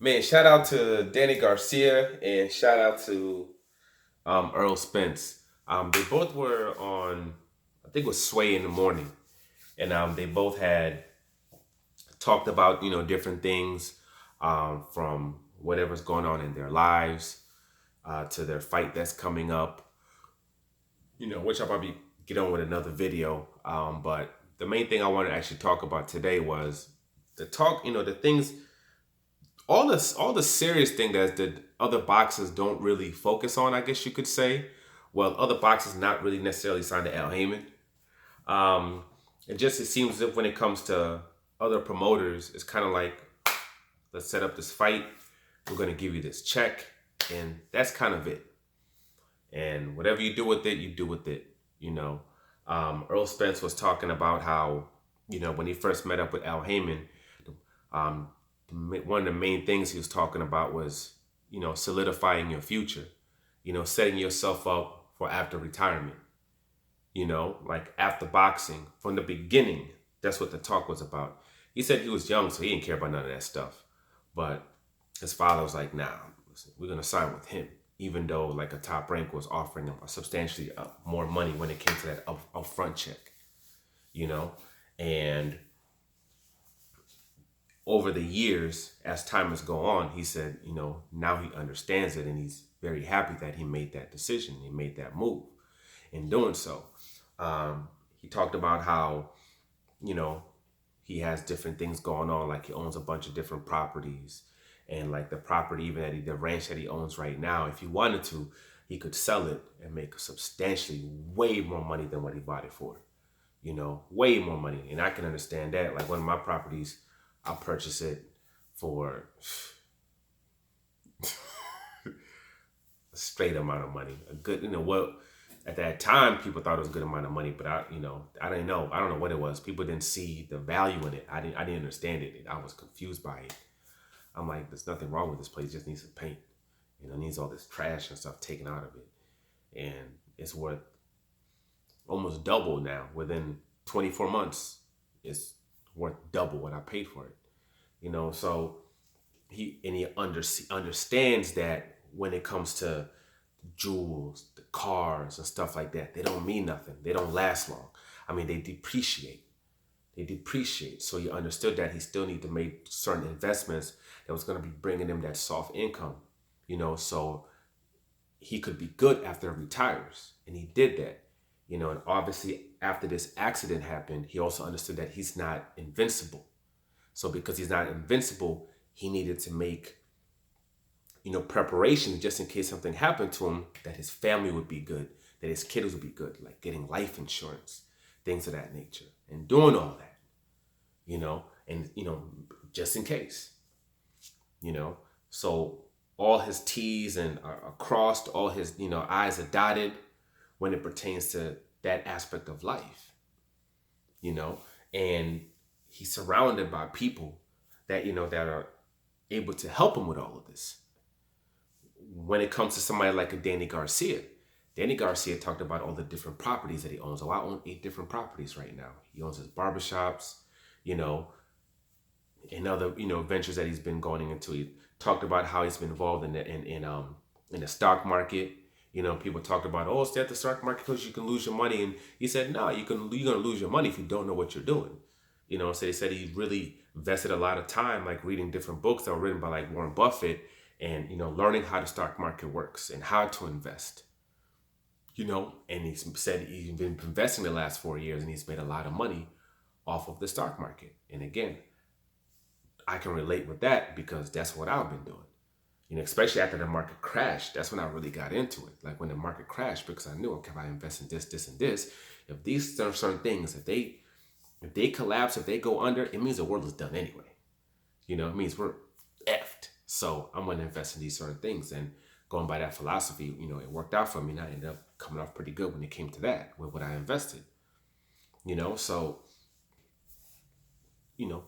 Man, shout out to Danny Garcia and shout out to Earl Spence. They both were on, I think it was Sway in the morning, and they both had talked about different things from whatever's going on in their lives to their fight that's coming up. Which I'll probably get on with another video. But the main thing I wanted to actually talk about today was the talk. The things, all the serious thing that the other boxers don't really focus on, I guess you could say. Well, other boxers not really necessarily signed to Al Heyman. Um, it seems as if when it comes to other promoters, it's kind of like, let's set up this fight. We're gonna give you this check, and that's kind of it. And whatever you do with it, you do with it. You know, Earl Spence was talking about how when he first met up with Al Heyman, um, one of the main things he was talking about was solidifying your future. Setting yourself up for after retirement. Like after boxing from the beginning. That's what the talk was about. He said he was young, so he didn't care about none of that stuff. But his father was like, "Nah, listen, we're gonna sign with him." Even though like a top rank was offering him a substantially more money when it came to that upfront check, you know, and over the years, as time has gone on, he said, now he understands it and he's very happy that he made that decision. He made that move. In doing so, he talked about how, you know, he has different things going on. Like he owns a bunch of different properties, and like the property, even the ranch that he owns right now, if he wanted to, he could sell it and make substantially way more money than what he bought it for. Way more money. And I can understand that. Like one of my properties, I'll purchase it for a straight amount of money. A good, well, at that time, people thought it was a good amount of money, but I didn't know. I don't know what it was. People didn't see the value in it. I didn't understand it. I was confused by it. I'm like, there's nothing wrong with this place. It just needs some paint. It needs all this trash and stuff taken out of it. And it's worth almost double now. Within 24 months, it's worth double what I paid for it. So he understands that when it comes to jewels, the cars and stuff like that, they don't mean nothing. They don't last long. I mean, they depreciate. They depreciate. So he understood that he still need to make certain investments that was going to be bringing him that soft income. So he could be good after he retires, and he did that. And obviously after this accident happened, he also understood that he's not invincible. So because he's not invincible, he needed to make preparation just in case something happened to him, that his family would be good, that his kids would be good, like getting life insurance, things of that nature, and doing all that, and just in case, so all his T's and are crossed, all his I's are dotted when it pertains to that aspect of life, you know, and he's surrounded by people that that are able to help him with all of this. When it comes to somebody like a Danny Garcia talked about all the different properties that he owns. Oh, I own 8 different properties right now. He owns his barbershops, you know, and other ventures that he's been going into. He talked about how he's been involved in the stock market. People talked about, oh, stay at the stock market because you can lose your money, and he said, no, you're gonna lose your money if you don't know what you're doing. So he said he really invested a lot of time, like reading different books that were written by like Warren Buffett, and learning how the stock market works and how to invest. And he said he's been investing the last 4 years and he's made a lot of money off of the stock market. And again, I can relate with that because that's what I've been doing. Especially after the market crashed, that's when I really got into it. Like when the market crashed, because I knew, okay, if I invest in this, this, and this, if these certain things, if they collapse, if they go under, it means the world is done anyway. It means we're effed. So I'm going to invest in these certain things. And going by that philosophy, it worked out for me. And I ended up coming off pretty good when it came to that, with what I invested. So, you know,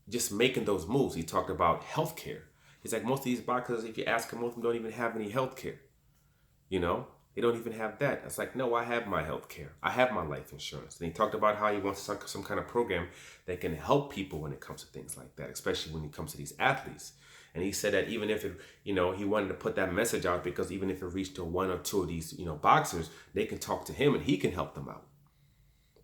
just making those moves. He talked about healthcare. He's like, most of these boxers, if you ask them, most of them don't even have any healthcare. You know, they don't even have that. It's like, no, I have my health care. I have my life insurance. And he talked about how he wants some kind of program that can help people when it comes to things like that, especially when it comes to these athletes. And he said that even if it, he wanted to put that message out because even if it reached to one or two of these, boxers, they can talk to him and he can help them out,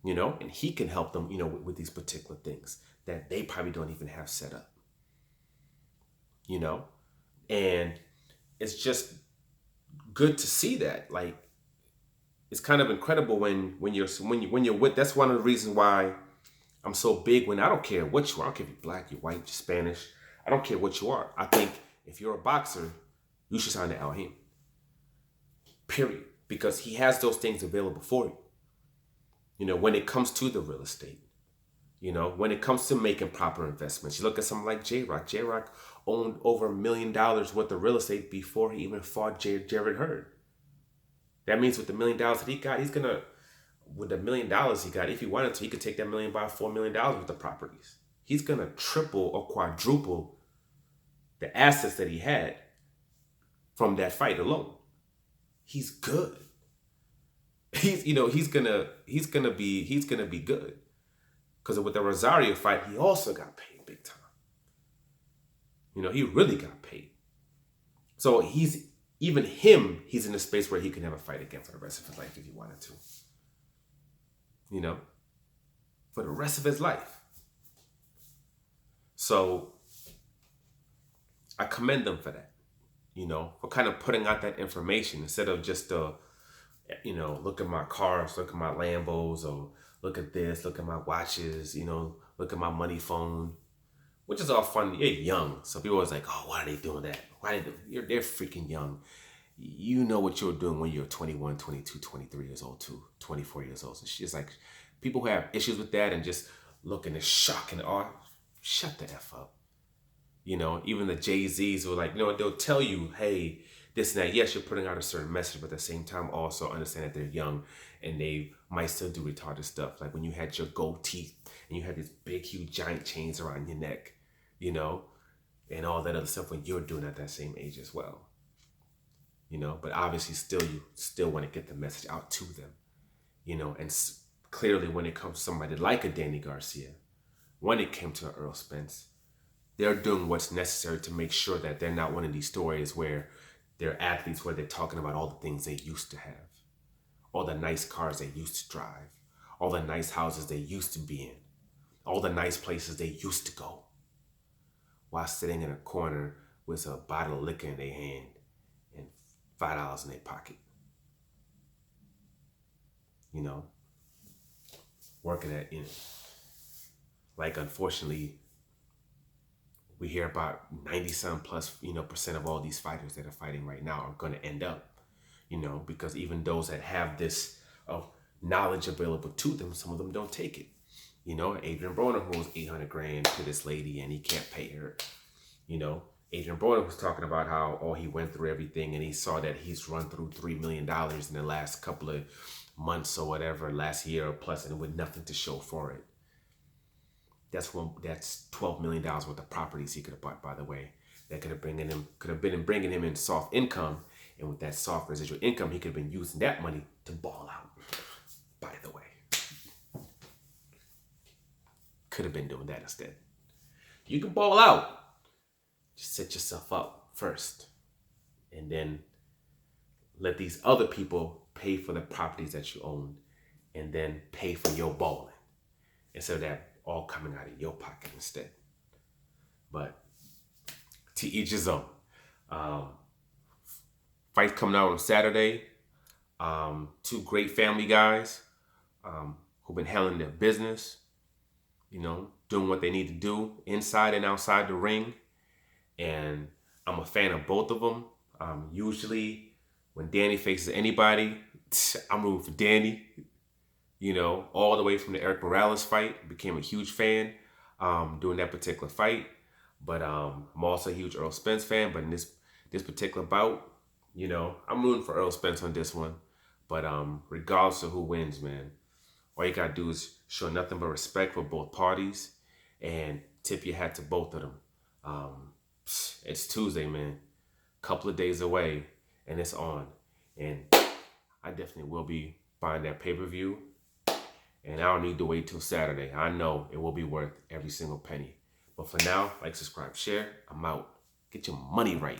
and he can help them, with these particular things that they probably don't even have set up, and it's just good to see that. Like, it's kind of incredible when you're with. That's one of the reasons why I'm so big. When I don't care what you are, I don't care if you're black, you're white, you're Spanish. I don't care what you are. I think if you're a boxer, you should sign to Al Haim. Period. Because he has those things available for you. When it comes to the real estate, when it comes to making proper investments. You look at something like J-Rock. J-Rock owned over $1 million worth of real estate before he even fought Jared Hurd. That means with the $1 million that he got, with the $1 million he got, if he wanted to, he could take that million, buy $4 million worth of properties. He's going to triple or quadruple the assets that he had from that fight alone. He's good. He's gonna be good. Because with the Rosario fight, he also got paid big time. He really got paid. So he's in a space where he can have a fight again for the rest of his life if he wanted to. For the rest of his life. So I commend them for that, for kind of putting out that information instead of just, look at my cars, look at my Lambos, or look at this, look at my watches, look at my money phone, which is all fun. You're young. So people always like, oh, why are they doing that? They're freaking young. You know what you were doing when you were 21, 22, 23 years old too, 24 years old. So she's like, people who have issues with that and just looking in shock and awe, shut the F up. Even the Jay-Z's were like, they'll tell you, hey, this and that. Yes, you're putting out a certain message, but at the same time also understand that they're young and they might still do retarded stuff. Like when you had your gold teeth and you had these big, huge, giant chains around your neck, and all that other stuff when you're doing at that same age as well. But obviously you still want to get the message out to them, and clearly when it comes to somebody like a Danny Garcia, when it came to Errol Spence, they're doing what's necessary to make sure that they're not one of these stories where they're athletes where they're talking about all the things they used to have, all the nice cars they used to drive, all the nice houses they used to be in, all the nice places they used to go, while sitting in a corner with a bottle of liquor in their hand and $5 in their pocket. Working at, like, unfortunately, we hear about 90-some plus, percent of all these fighters that are fighting right now are going to end up, because even those that have this knowledge available to them, some of them don't take it. Adrian Broner owes $800,000 to this lady and he can't pay her. Adrian Broner was talking about how, he went through everything and he saw that he's run through $3 million in the last couple of months or whatever, last year or plus, and with nothing to show for it. That's $12 million worth of properties he could have bought, by the way. That could have been bringing him in soft income, and with that soft residual income, he could have been using that money to ball out. By the way, could have been doing that instead. You can ball out. Just set yourself up first, and then let these other people pay for the properties that you own, and then pay for your balling instead of that all coming out of your pocket instead. But to each his own. Fight coming out on Saturday. Two great family guys who've been handling their business, doing what they need to do inside and outside the ring. And I'm a fan of both of them. Usually when Danny faces anybody, I'm rooting for Danny. All the way from the Eric Morales fight, became a huge fan during that particular fight. But I'm also a huge Errol Spence fan. But in this particular bout, I'm rooting for Errol Spence on this one. But regardless of who wins, man, all you gotta do is show nothing but respect for both parties and tip your hat to both of them. It's Tuesday, man. Couple of days away, and it's on. And I definitely will be buying that pay-per-view. And I don't need to wait till Saturday. I know it will be worth every single penny. But for now, like, subscribe, share. I'm out. Get your money right.